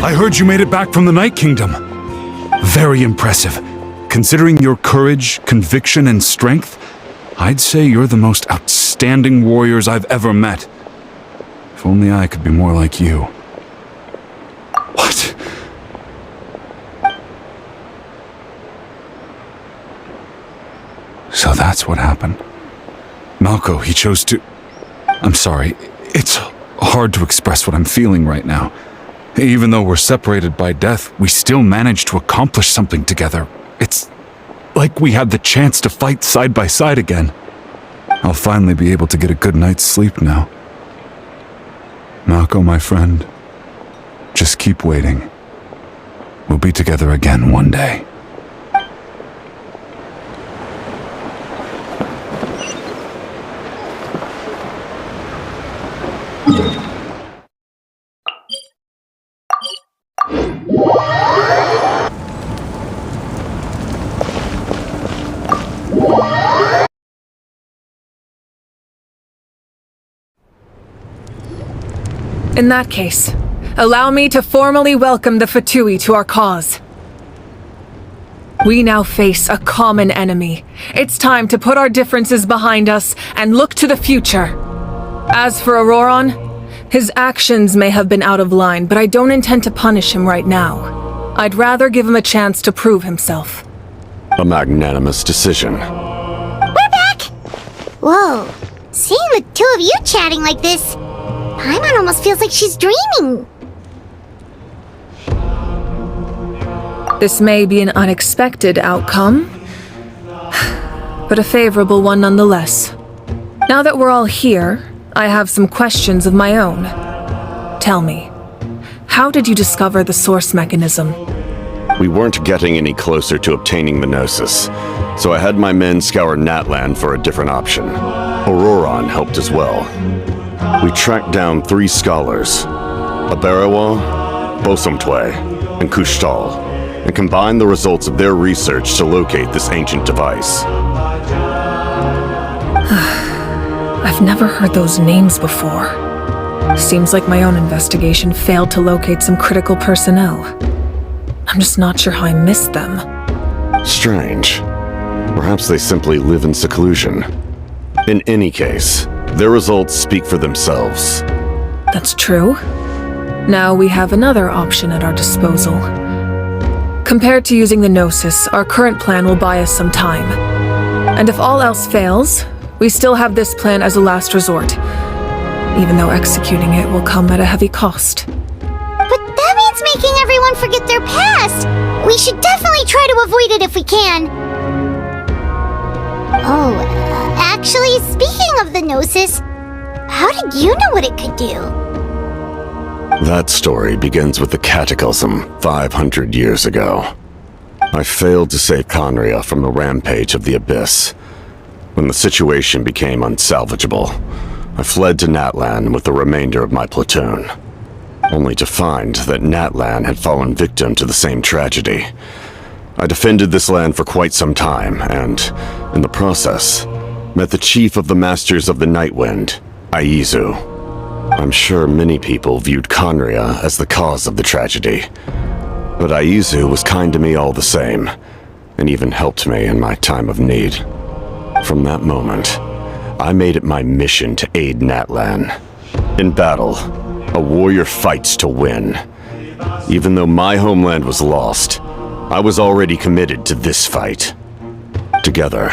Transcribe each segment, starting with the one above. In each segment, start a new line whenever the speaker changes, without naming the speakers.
I heard you made it back from the Night Kingdom. Very impressive. Considering your courage, conviction, and strength, I'd say you're the most outstanding warriors I've ever met. If only I could be more like you. What? So that's what happened. Malko, he chose to... I'm sorry, it's hard to express what I'm feeling right now. Even though we're separated by death, we still managed to accomplish something together. It's like we had the chance to fight side by side again. I'll finally be able to get a good night's sleep now. Malko, my friend, just keep waiting. We'll be together again one day.
In that case, allow me to formally welcome the Fatui to our cause. We now face a common enemy. It's time to put our differences behind us and look to the future. As for Auroron, his actions may have been out of line, but I don't intend to punish him right now. I'd rather give him a chance to prove himself.
A magnanimous decision.
We're back! Whoa, seeing the two of you chatting like this, Paimon almost feels like she's dreaming.
This may be an unexpected outcome, but a favorable one nonetheless. Now that we're all here, I have some questions of my own. Tell me, how did you discover the source mechanism?
We weren't getting any closer to obtaining the Gnosis, so I had my men scour Natlan for a different option. Auroron helped as well. We tracked down 3 scholars, Abarawa, Bosomtwe, and Kushtal, and combined the results of their research to locate this ancient device.
I've never heard those names before. Seems like my own investigation failed to locate some critical personnel. I'm just not sure how I missed them.
Strange. Perhaps they simply live in seclusion. In any case, their results speak for themselves.
That's true. Now we have another option at our disposal. Compared to using the Gnosis, our current plan will buy us some time. And if all else fails, we still have this plan as a last resort, even though executing it will come at a heavy cost.
But that means making everyone forget their past! We should definitely try to avoid it if we can. Oh, actually, speaking of the Gnosis, how did you know what it could do?
That story begins with the Cataclysm 500 years ago. I failed to save Conria from the rampage of the Abyss. When the situation became unsalvageable, I fled to Natlan with the remainder of my platoon, only to find that Natlan had fallen victim to the same tragedy. I defended this land for quite some time, and, in the process, met the chief of the Masters of the Nightwind, Aizu. I'm sure many people viewed Conria as the cause of the tragedy, but Aizu was kind to me all the same, and even helped me in my time of need. From that moment, I made it my mission to aid Natlan. In battle, a warrior fights to win. Even though my homeland was lost, I was already committed to this fight. Together,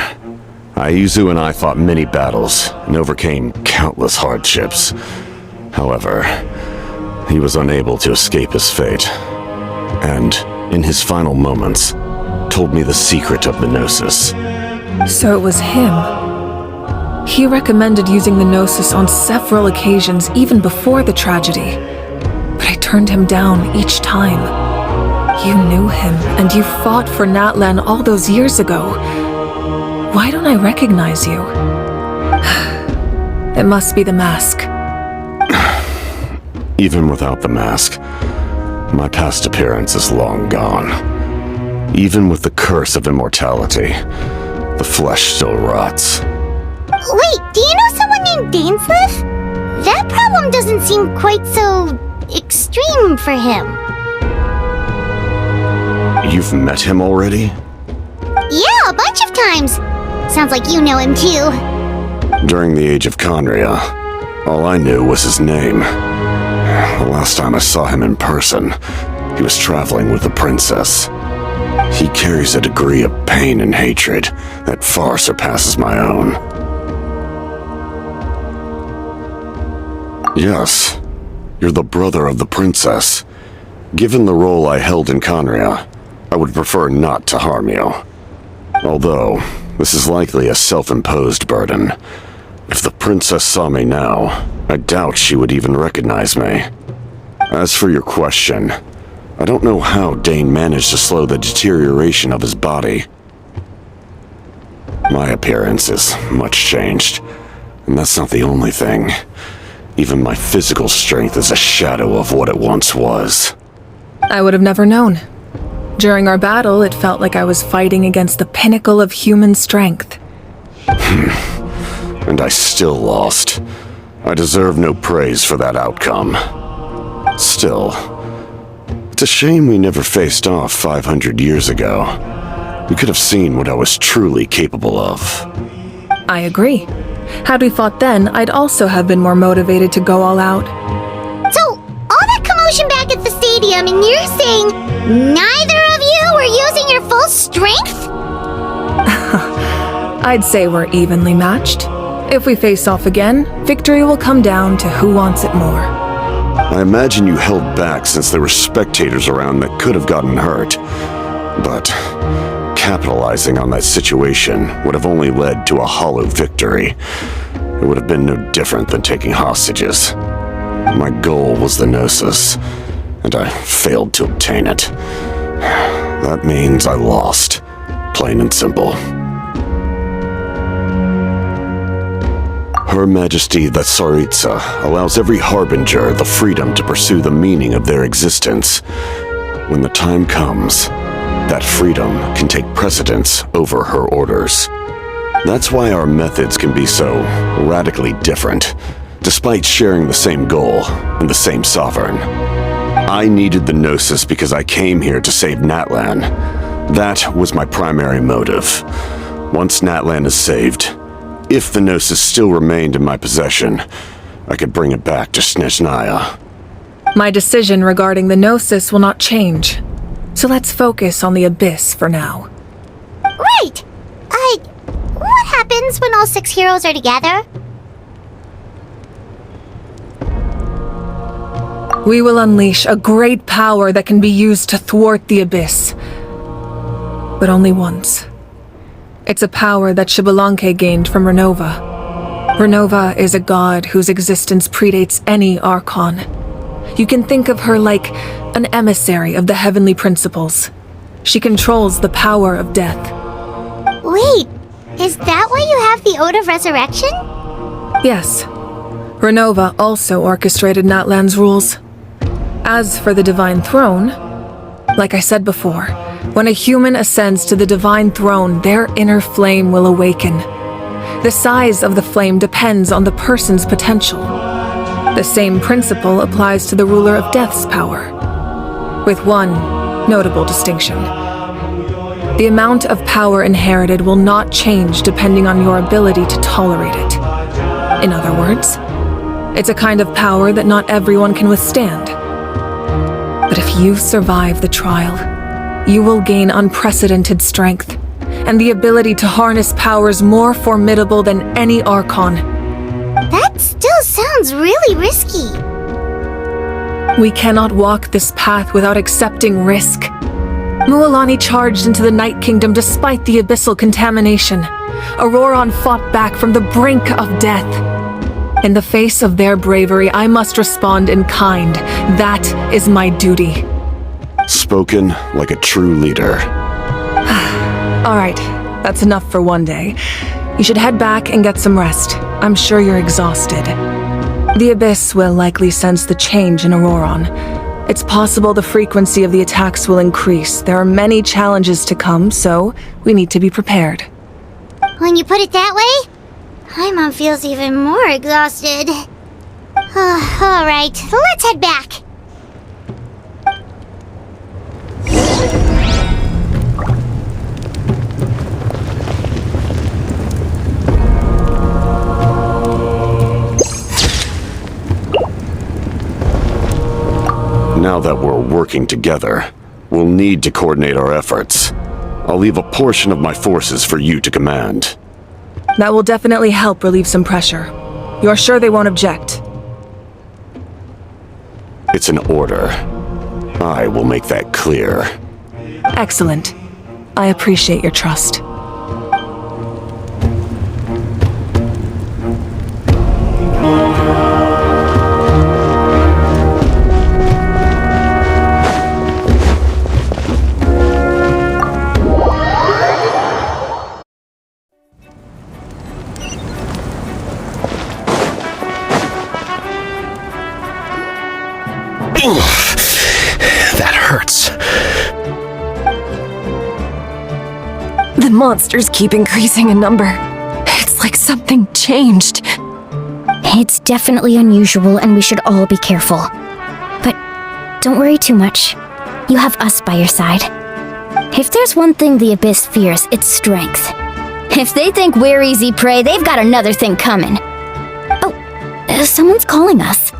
Aizu and I fought many battles and overcame countless hardships. However, he was unable to escape his fate, and, in his final moments, told me the secret of the Gnosis.
So it was him. He recommended using the Gnosis on several occasions, even before the tragedy. But I turned him down each time. You knew him, and you fought for Natlan all those years ago. Why don't I recognize you? It must be the mask.
Even without the mask, my past appearance is long gone. Even with the curse of immortality, the flesh still rots.
Wait, do you know someone named Dainsleif? That problem doesn't seem quite so extreme for him.
You've met him already?
Yeah, a bunch of times. Sounds like you know him too.
During the age of Conria, all I knew was his name. The last time I saw him in person, he was traveling with the princess. He carries a degree of pain and hatred that far surpasses my own. Yes, you're the brother of the princess. Given the role I held in Conria, I would prefer not to harm you. Although, this is likely a self-imposed burden. If the princess saw me now, I doubt she would even recognize me. As for your question, I don't know how Dane managed to slow the deterioration of his body. My appearance is much changed, and that's not the only thing. Even my physical strength is a shadow of what it once was.
I would have never known. During our battle, it felt like I was fighting against the pinnacle of human strength.
And I still lost. I deserve no praise for that outcome. Still, it's a shame we never faced off 500 years ago. We could have seen what I was truly capable of.
I agree. Had we fought then, I'd also have been more motivated to go all out.
So, all that commotion back at the stadium, and you're saying neither of you were using your full strength?
I'd say we're evenly matched. If we face off again, victory will come down to who wants it more.
I imagine you held back since there were spectators around that could have gotten hurt. But capitalizing on that situation would have only led to a hollow victory. It would have been no different than taking hostages. My goal was the Gnosis, and I failed to obtain it. That means I lost, plain and simple. Her Majesty the Tsaritsa allows every harbinger the freedom to pursue the meaning of their existence. When the time comes, that freedom can take precedence over her orders. That's why our methods can be so radically different, despite sharing the same goal and the same sovereign. I needed the Gnosis because I came here to save Natlan. That was my primary motive. Once Natlan is saved, if the Gnosis still remained in my possession, I could bring it back to Snezhnaya.
My decision regarding the Gnosis will not change. So let's focus on the Abyss for now.
Right! What happens when all 6 heroes are together?
We will unleash a great power that can be used to thwart the Abyss. But only once. It's a power that Xbalanque gained from Renova. Renova is a god whose existence predates any Archon. You can think of her like an emissary of the heavenly principles. She controls the power of death.
Wait, is that why you have the Ode of Resurrection?
Yes. Renova also orchestrated Natlan's rules. As for the Divine Throne, like I said before, when a human ascends to the Divine Throne, their inner flame will awaken. The size of the flame depends on the person's potential. The same principle applies to the ruler of Death's power, with one notable distinction. The amount of power inherited will not change depending on your ability to tolerate it. In other words, it's a kind of power that not everyone can withstand. But if you survive the trial, you will gain unprecedented strength and the ability to harness powers more formidable than any Archon.
That still sounds really risky.
We cannot walk this path without accepting risk. Mualani charged into the Night Kingdom despite the abyssal contamination. Auroron fought back from the brink of death. In the face of their bravery, I must respond in kind. That is my duty.
Spoken like a true leader.
All right, that's enough for one day. You should head back and get some rest. I'm sure you're exhausted. The Abyss will likely sense the change in Auroron. It's possible the frequency of the attacks will increase. There are many challenges to come, so we need to be prepared.
When you put it that way, Paimon feels even more exhausted. Alright, let's head back.
Now that we're working together, we'll need to coordinate our efforts. I'll leave a portion of my forces for you to command.
That will definitely help relieve some pressure. You're sure they won't object?
It's an order. I will make that clear.
Excellent. I appreciate your trust.
That hurts.
The monsters keep increasing in number. It's like something changed.
It's definitely unusual and we should all be careful. But don't worry too much. You have us by your side. If there's one thing the Abyss fears, it's strength. If they think we're easy prey, they've got another thing coming. Oh, someone's calling us.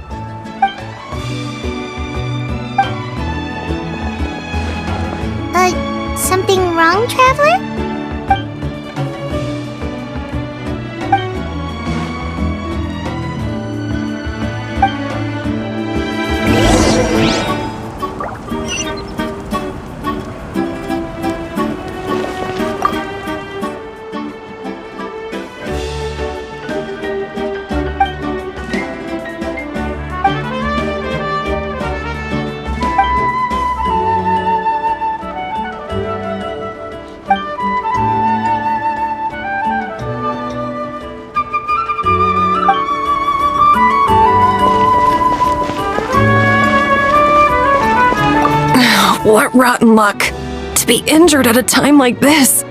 Something wrong, Traveler?
What rotten luck. To be injured at a time like this.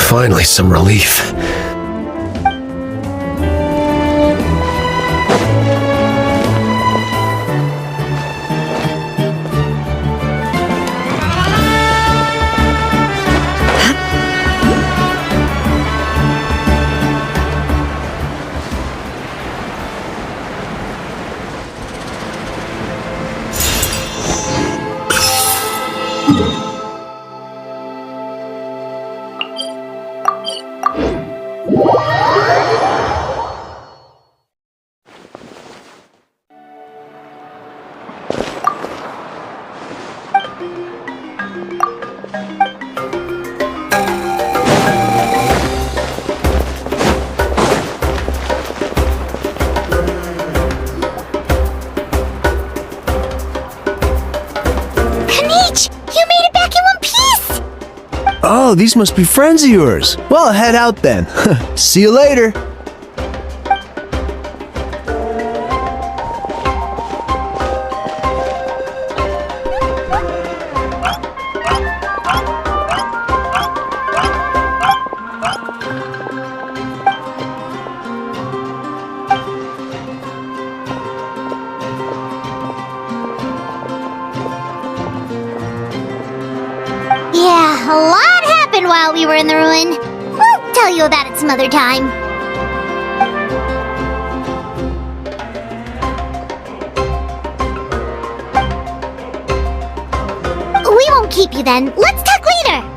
Finally, some relief.
Oh, these must be friends of yours. Well, head out then. See you later.
Yeah, a lot happened while we were in the ruin. We'll tell you about it some other time. We won't keep you then. Let's talk later.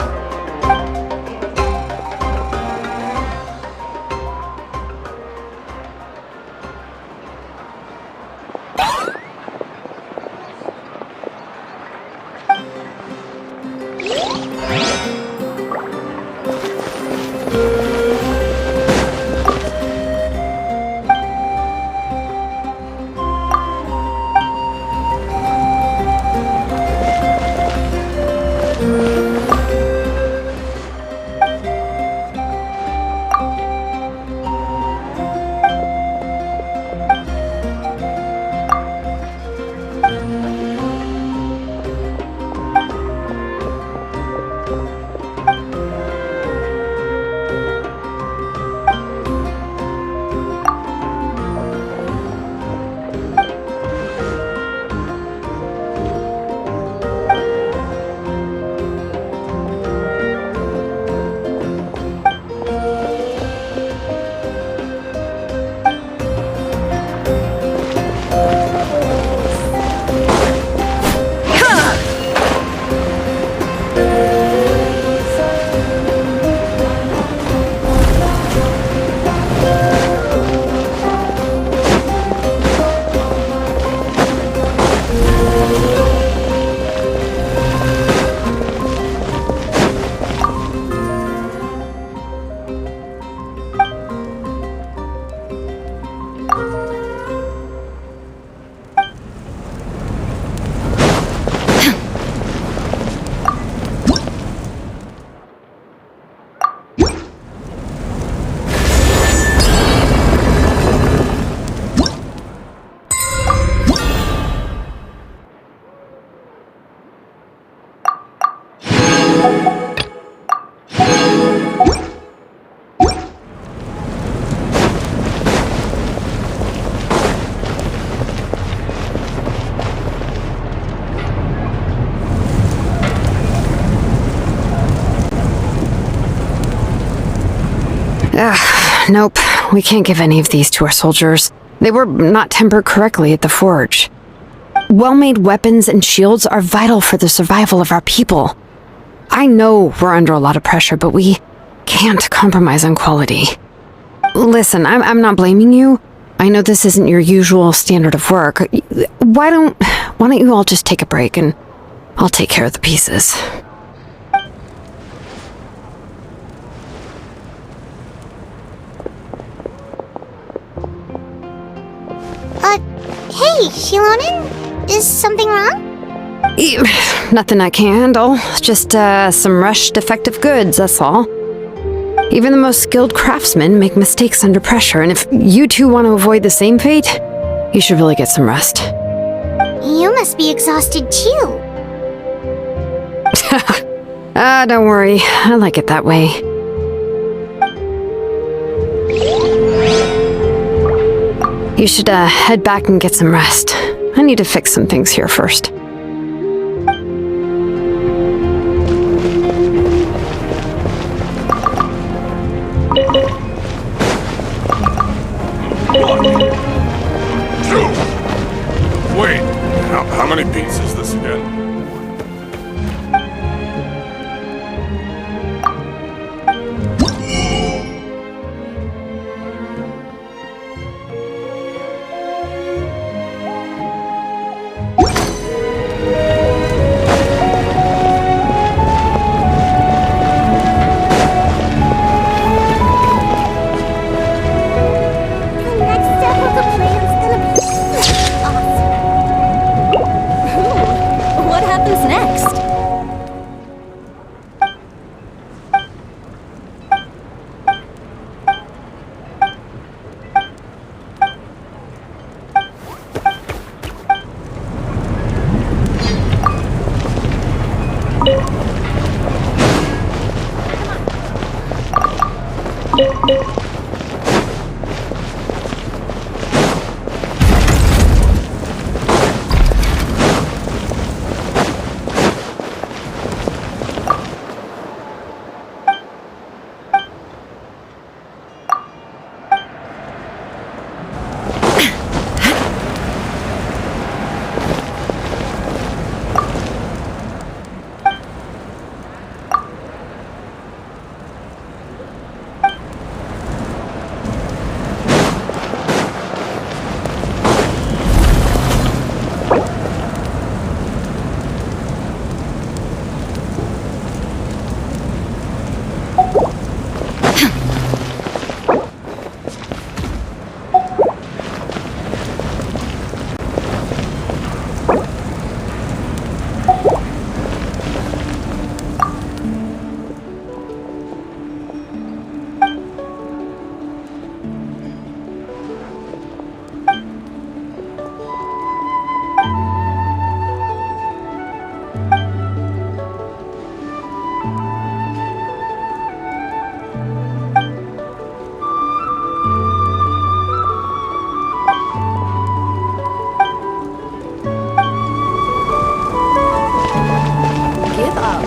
Nope, we can't give any of these to our soldiers. They were not tempered correctly at the forge. Well-made weapons and shields are vital for the survival of our people. I know we're under a lot of pressure, but we can't compromise on quality. Listen, I'm not blaming you. I know this isn't your usual standard of work. Why don't you all just take a break and I'll take care of the pieces.
Hey, Xilonen? Is something wrong?
Nothing I can handle. Just, some rushed defective goods, that's all. Even the most skilled craftsmen make mistakes under pressure, and if you two want to avoid the same fate, you should really get some rest.
You must be exhausted too.
Don't worry. I like it that way. You should, head back and get some rest. I need to fix some things here first.
Wait, how many beats is this again?
The next step of the plan's gonna be awesome.
What happens next? Give up.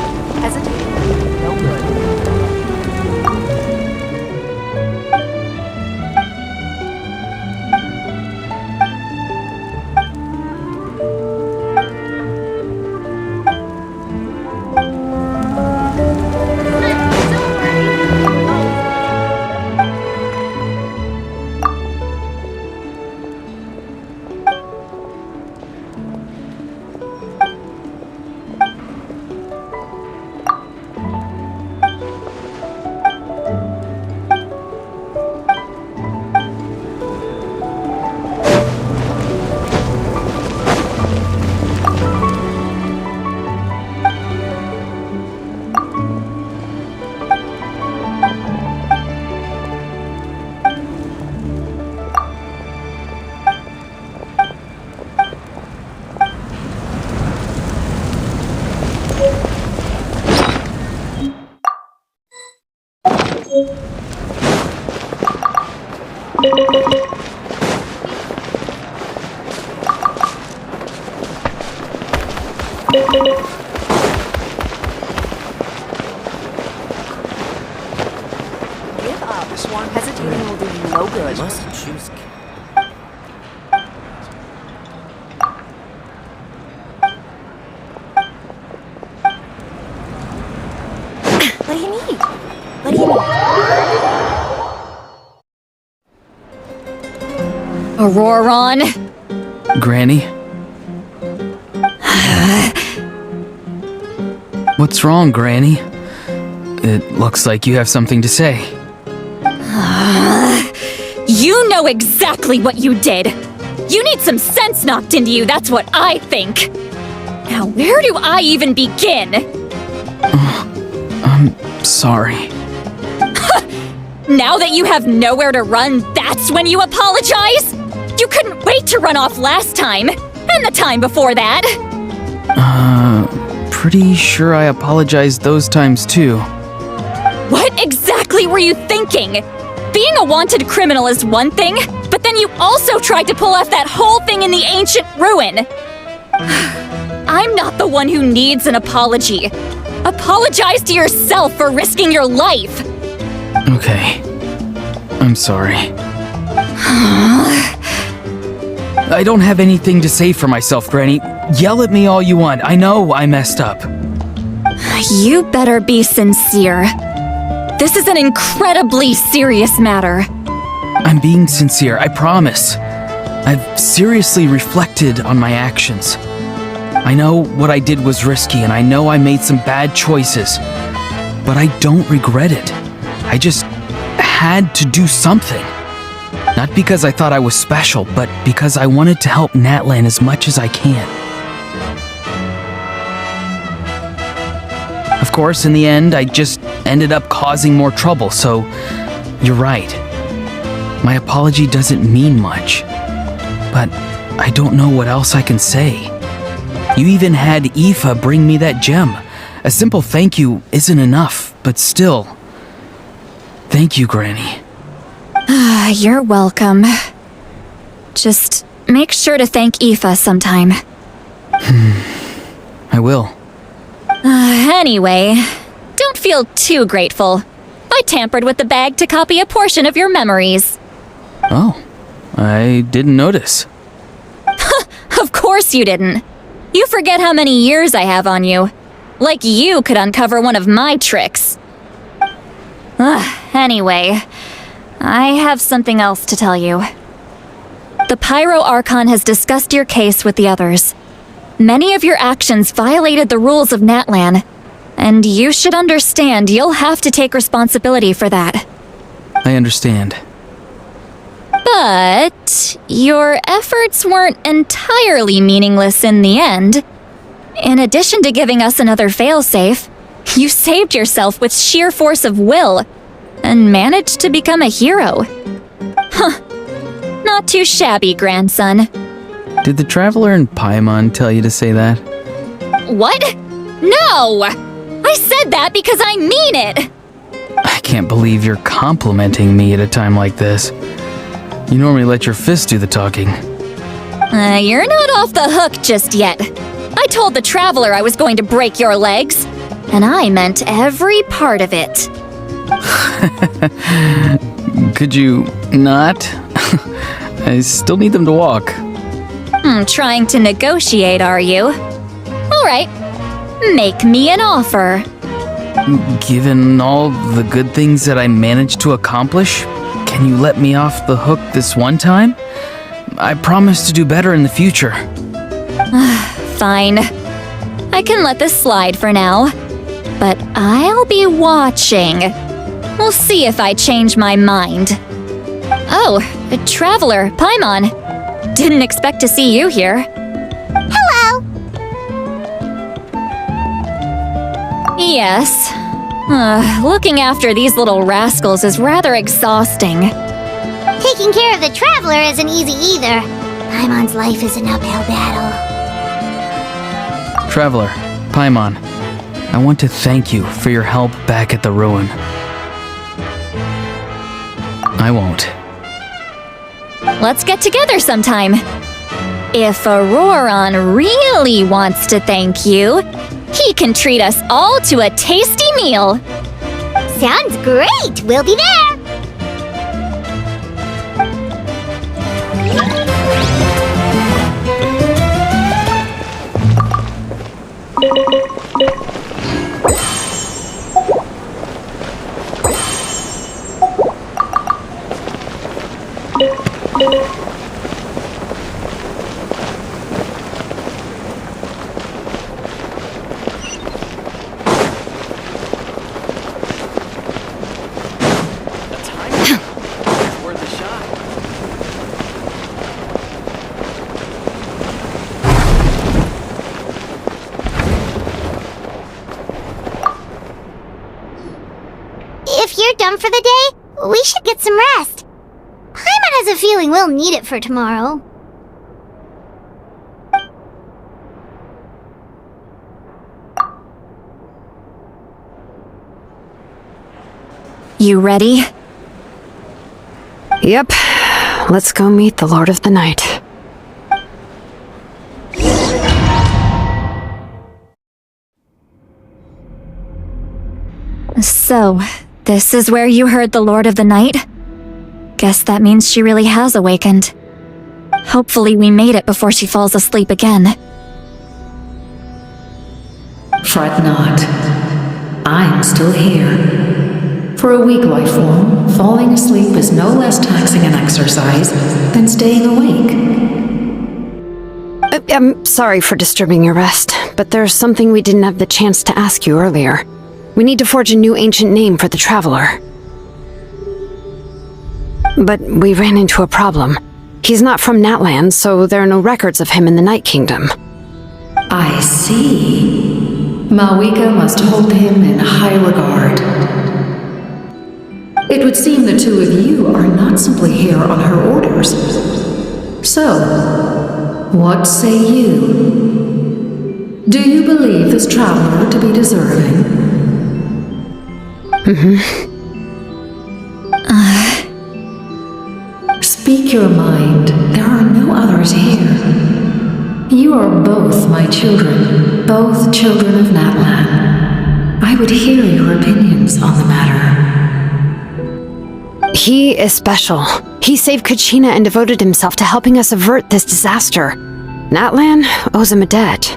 Hesitating will What do you need? What do you need?
Auroron!
Granny? What's wrong, Granny? It looks like you have something to say.
You know exactly what you did! You need some sense knocked into you, that's what I think! Now, where do I even begin?
I'm sorry.
Now that you have nowhere to run, that's when you apologize? You couldn't wait to run off last time, and the time before that!
Pretty sure I apologized those times too.
What exactly were you thinking? Being a wanted criminal is one thing, but then you also tried to pull off that whole thing in the ancient ruin! I'm not the one who needs an apology. Apologize to yourself for risking your life!
Okay. I'm sorry. I don't have anything to say for myself, Granny. Yell at me all you want. I know I messed up.
You better be sincere. This is an incredibly serious matter.
I'm being sincere, I promise. I've seriously reflected on my actions. I know what I did was risky, and I know I made some bad choices. But I don't regret it. I just had to do something. Not because I thought I was special, but because I wanted to help Natlan as much as I can. Of course, in the end, I just ended up causing more trouble, so you're right. My apology doesn't mean much, but I don't know what else I can say. You even had Aoife bring me that gem. A simple thank you isn't enough, but still. Thank you, Granny.
You're welcome. Just make sure to thank Aoife sometime.
I will.
Anyway, don't feel too grateful. I tampered with the bag to copy a portion of your memories.
Oh, I didn't notice.
Of course you didn't. You forget how many years I have on you. Like you could uncover one of my tricks. Anyway, I have something else to tell you. The Pyro Archon has discussed your case with the others. Many of your actions violated the rules of Natlan, and you should understand you'll have to take responsibility for that.
I understand.
But your efforts weren't entirely meaningless in the end. In addition to giving us another failsafe, you saved yourself with sheer force of will and managed to become a hero. Not too shabby, grandson.
Did the Traveler in Paimon tell you to say that?
What? No! I said that because I mean it!
I can't believe you're complimenting me at a time like this. You normally let your fist do the talking.
You're not off the hook just yet. I told the Traveler I was going to break your legs, and I meant every part of it.
Could you not? I still need them to walk.
Trying to negotiate, are you? All right, make me an offer.
Given all the good things that I managed to accomplish, can you let me off the hook this one time? I promise to do better in the future.
Fine. I can let this slide for now. But I'll be watching. We'll see if I change my mind. Oh, a Traveler, Paimon. Didn't expect to see you here.
Hello!
Yes. Looking after these little rascals is rather exhausting.
Taking care of the Traveler isn't easy either. Paimon's life is an uphill battle.
Traveler, Paimon, I want to thank you for your help back at the ruin. I won't.
Let's get together sometime. If Auroron really wants to thank you, he can treat us all to a tasty meal.
Sounds great! We'll be there! if you're done for the day, we should get some rest. Paimon has a feeling we'll need it for tomorrow.
You ready?
Yep. Let's go meet the Lord of the Night.
So, this is where you heard the Lord of the Night? Guess that means she really has awakened. Hopefully we made it before she falls asleep again.
Fret not. I'm still here. For a weak life form, falling asleep is no less taxing an exercise than staying awake.
I'm sorry for disturbing your rest, but there's something we didn't have the chance to ask you earlier. We need to forge a new ancient name for the Traveler. But we ran into a problem. He's not from Natlan, so there are no records of him in the Night Kingdom.
I see. Mauvika must hold him in high regard. It would seem the two of you are not simply here on her orders. So, what say you? Do you believe this traveler to be deserving? Speak your mind. There are no others here. You are both my children, both children of Natlan. I would hear your opinions on the matter.
He is special. He saved Kachina and devoted himself to helping us avert this disaster. Natlan owes him a debt.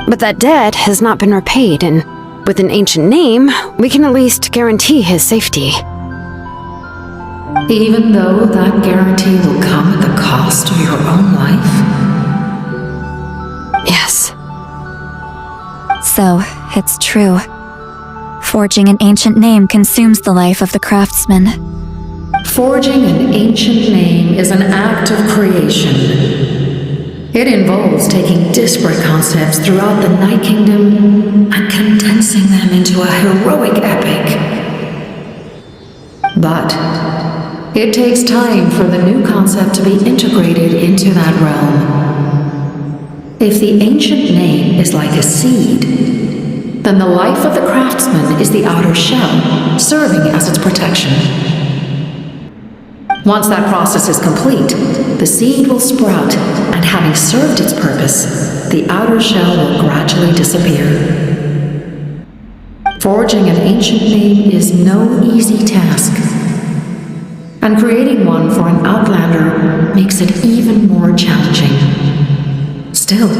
But that debt has not been repaid, and with an ancient name, we can at least guarantee his safety.
Even though that guarantee will come at the cost of your own life?
Yes.
So, it's true. Forging an ancient name consumes the life of the craftsman.
Forging an ancient name is an act of creation. It involves taking disparate concepts throughout the Night Kingdom and condensing them into a heroic epic. But it takes time for the new concept to be integrated into that realm. If the ancient name is like a seed, then the life of the craftsman is the outer shell, serving as its protection. Once that process is complete, the seed will sprout, and having served its purpose, the outer shell will gradually disappear. Forging an ancient name is no easy task, and creating one for an outlander makes it even more challenging. Still,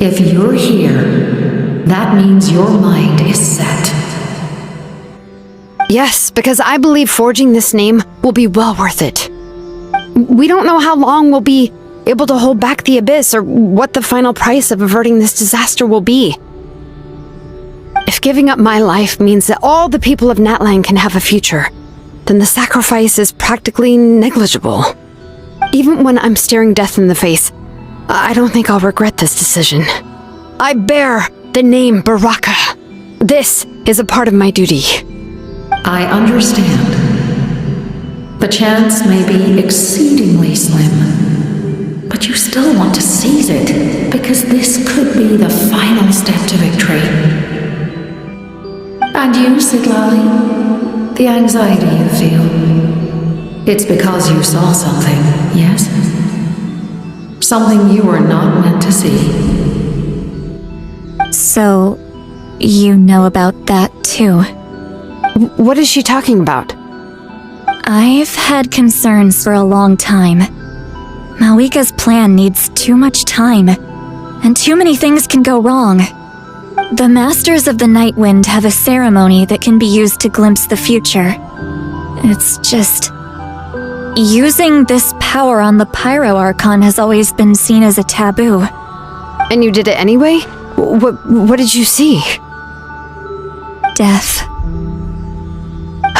if you're here, that means your mind is set.
Yes, because I believe forging this name will be well worth it. We don't know how long we'll be able to hold back the Abyss or what the final price of averting this disaster will be. If giving up my life means that all the people of Natlan can have a future, then the sacrifice is practically negligible. Even when I'm staring death in the face, I don't think I'll regret this decision. I bear the name Baraka. This is a part of my duty.
I understand. The chance may be exceedingly slim, but you still want to seize it because this could be the final step to victory. And you, Citlali, the anxiety you feel, it's because you saw something, yes? Something you were not meant to see.
So, you know about that too?
What is she talking about?
I've had concerns for a long time. Mauvika's plan needs too much time, and too many things can go wrong. The Masters of the Night Wind have a ceremony that can be used to glimpse the future. It's just... using this power on the Pyro Archon has always been seen as a taboo.
And you did it anyway? What did you see?
Death.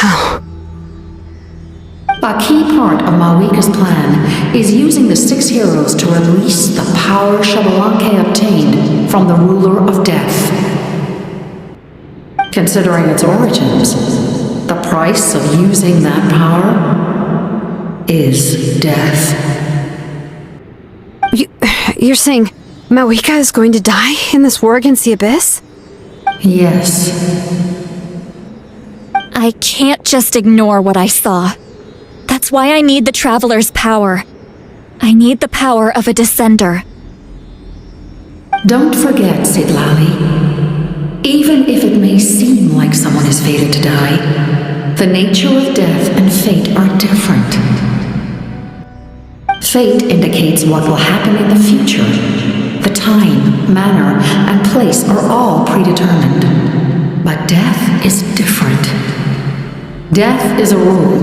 Oh.
A key part of Mauvika's plan is using the 6 heroes to release the power Xbalanque obtained from the ruler of death. Considering its origins, the price of using that power is death.
You're saying Mauvika is going to die in this war against the Abyss?
Yes.
I can't just ignore what I saw. That's why I need the Traveler's power. I need the power of a Descender.
Don't forget, Citlali. Even if it may seem like someone is fated to die, the nature of death and fate are different. Fate indicates what will happen in the future. The time, manner, and place are all predetermined. But death is different. Death is a rule.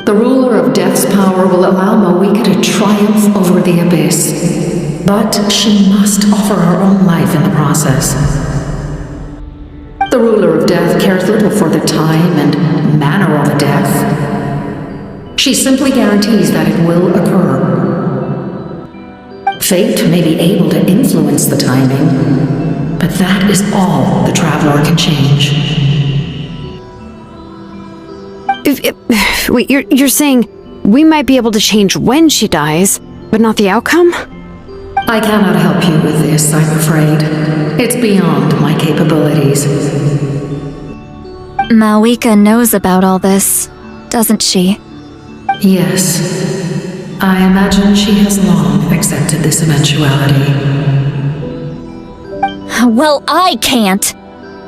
The ruler of Death's power will allow Mauvika to triumph over the Abyss. But she must offer her own life in the process. The ruler of Death cares little for the time and manner of a death. She simply guarantees that it will occur. Fate may be able to influence the timing, but that is all the Traveler can change.
Wait, you're saying we might be able to change when she dies, but not the outcome?
I cannot help you with this, I'm afraid. It's beyond my capabilities.
Mauvika knows about all this, doesn't she?
Yes. I imagine she has long accepted this eventuality.
Well, I can't.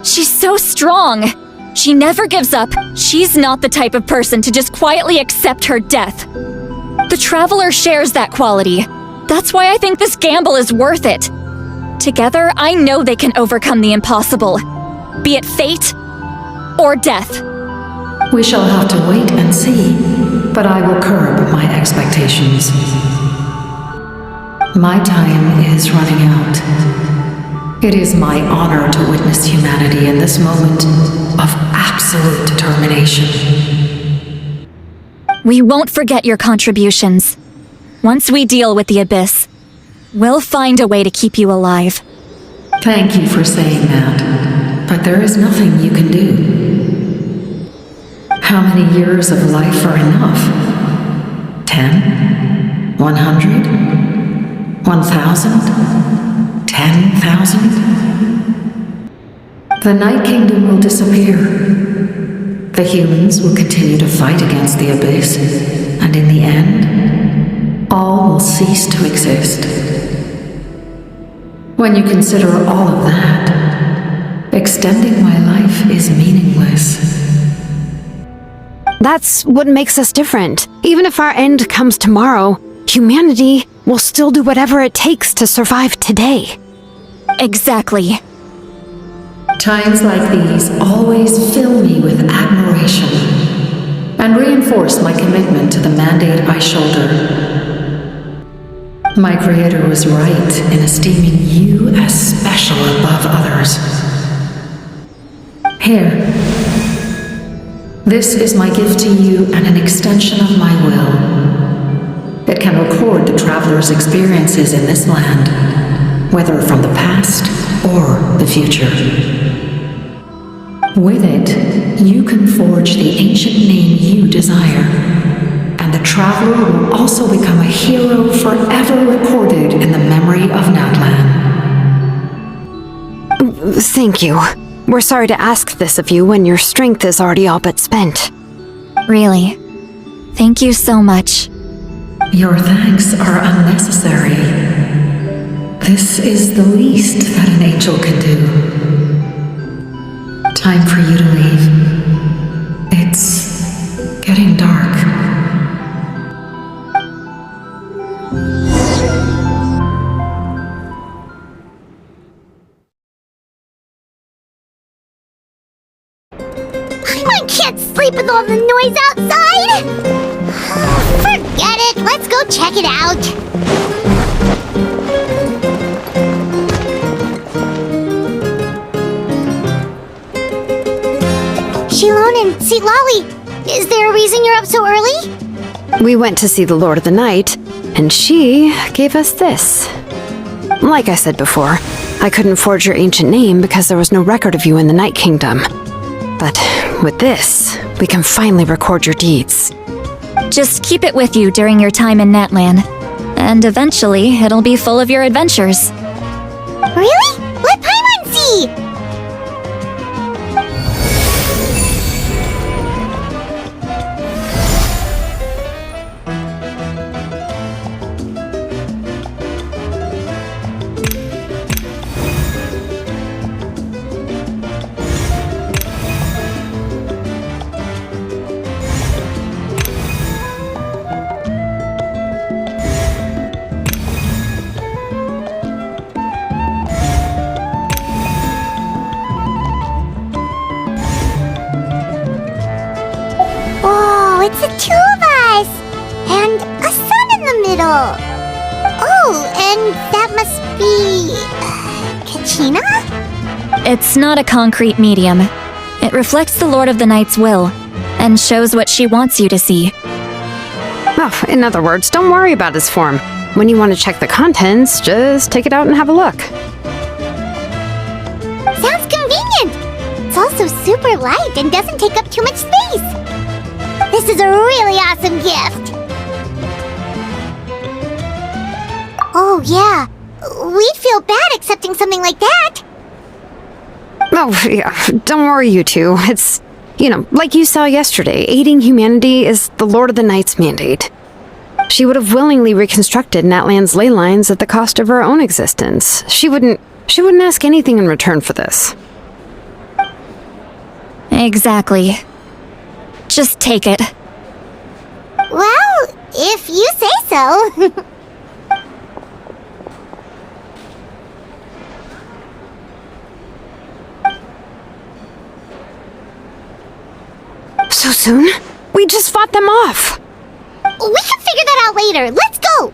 She's so strong. She never gives up. She's not the type of person to just quietly accept her death. The Traveler shares that quality. That's why I think this gamble is worth it. Together, I know they can overcome the impossible. Be it fate or death.
We shall have to wait and see, but I will curb my expectations. My time is running out. It is my honor to witness humanity in this moment of absolute determination.
We won't forget your contributions. Once we deal with the Abyss, we'll find a way to keep you alive.
Thank you for saying that, but there is nothing you can do. How many years of life are enough? 10? 100? 1,000? 10,000? The Night Kingdom will disappear. The humans will continue to fight against the Abyss, and in the end, all will cease to exist. When you consider all of that, extending my life is meaningless.
That's what makes us different. Even if our end comes tomorrow, humanity will still do whatever it takes to survive today.
Exactly.
Times like these always fill me with admiration and reinforce my commitment to the mandate I shoulder. My Creator was right in esteeming you as special above others. Here. This is my gift to you and an extension of my will. It can record the Traveler's experiences in this land, whether from the past or the future. With it, you can forge the ancient name you desire, and the Traveler will also become a hero forever recorded in the memory of Natlan.
Thank you. We're sorry to ask this of you when your strength is already all but spent.
Really. Thank you so much.
Your thanks are unnecessary. This is the least that an angel can do. Time for you to leave. It's getting dark.
I can't sleep with all the noise outside! Forget it, let's go check it out! Xilonen, Citlali, is there a reason you're up so early?
We went to see the Lord of the Night, and she gave us this. Like I said before, I couldn't forge your ancient name because there was no record of you in the Night Kingdom. But with this, we can finally record your deeds.
Just keep it with you during your time in Natlan. And eventually, it'll be full of your adventures.
Really? Let Paimon see! It's the two of us! And a sun in the middle! Oh, and that must be... Kachina?
It's not a concrete medium. It reflects the Lord of the Night's will, and shows what she wants you to see.
Oh, in other words, don't worry about his form. When you want to check the contents, just take it out and have a look.
Sounds convenient! It's also super light and doesn't take up too much space! This is a really awesome gift! Oh yeah, we'd feel bad accepting something like that!
Oh, yeah, don't worry, you two. It's, like you saw yesterday, aiding humanity is the Lord of the Night's mandate. She would have willingly reconstructed Natlan's ley lines at the cost of her own existence. She wouldn't ask anything in return for this.
Exactly. Just take it.
Well, if you say so.
So soon? We just fought them off!
We can figure that out later. Let's go!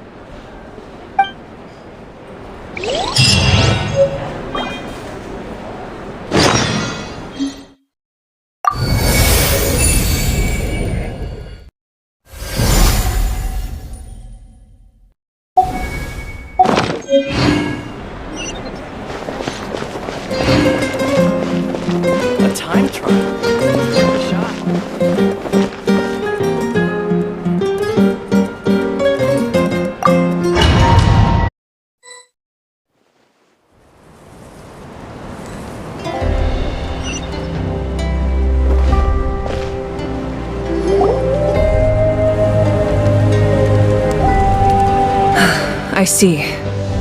A time trial. Worth a shot.
I see.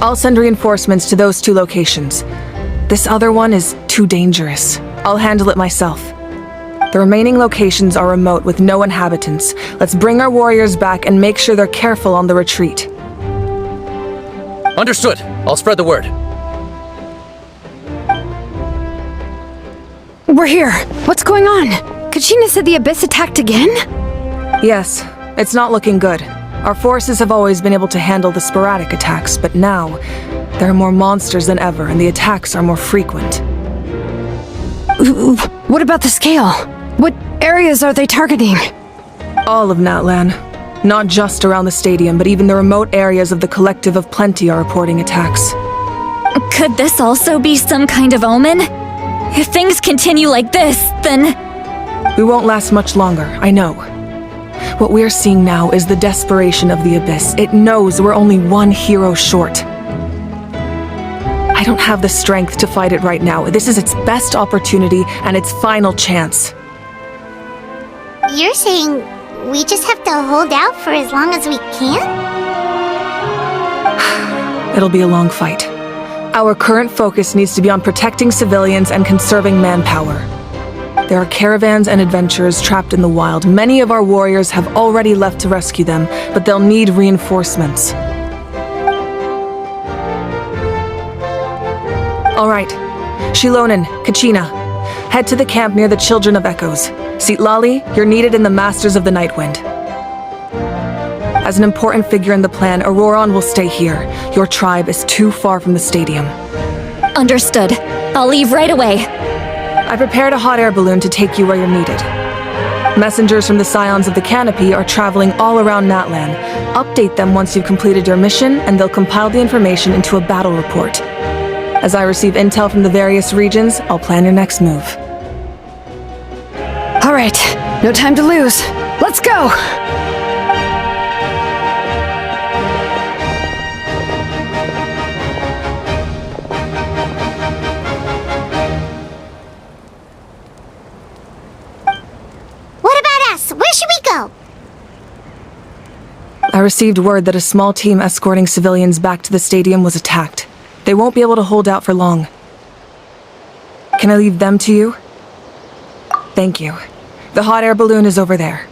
I'll send reinforcements to those two locations. This other one is too dangerous. I'll handle it myself. The remaining locations are remote with no inhabitants. Let's bring our warriors back and make sure they're careful on the retreat.
Understood. I'll spread the word.
We're here. What's going on? Kachina said the Abyss attacked again?
Yes, it's not looking good. Our forces have always been able to handle the sporadic attacks, but now there are more monsters than ever and the attacks are more frequent.
What about the scale? What areas are they targeting?
All of Natlan. Not just around the stadium, but even the remote areas of the Collective of Plenty are reporting attacks.
Could this also be some kind of omen? If things continue like this, then...
We won't last much longer, I know. What we're seeing now is the desperation of the Abyss. It knows we're only one hero short. I don't have the strength to fight it right now. This is its best opportunity and its final chance.
You're saying we just have to hold out for as long as we can?
It'll be a long fight. Our current focus needs to be on protecting civilians and conserving manpower. There are caravans and adventurers trapped in the wild. Many of our warriors have already left to rescue them, but they'll need reinforcements. All right. Xilonen, Kachina, head to the camp near the Children of Echoes. Citlali, you're needed in the Masters of the Nightwind. As an important figure in the plan, Auroron will stay here. Your tribe is too far from the stadium.
Understood. I'll leave right away.
I prepared a hot air balloon to take you where you're needed. Messengers from the Scions of the Canopy are traveling all around Natlan. Update them once you've completed your mission, and they'll compile the information into a battle report. As I receive intel from the various regions, I'll plan your next move.
All right, no time to lose. Let's go!
What about us? Where should we go?
I received word that a small team escorting civilians back to the stadium was attacked. They won't be able to hold out for long. Can I leave them to you? Thank you. The hot air balloon is over there.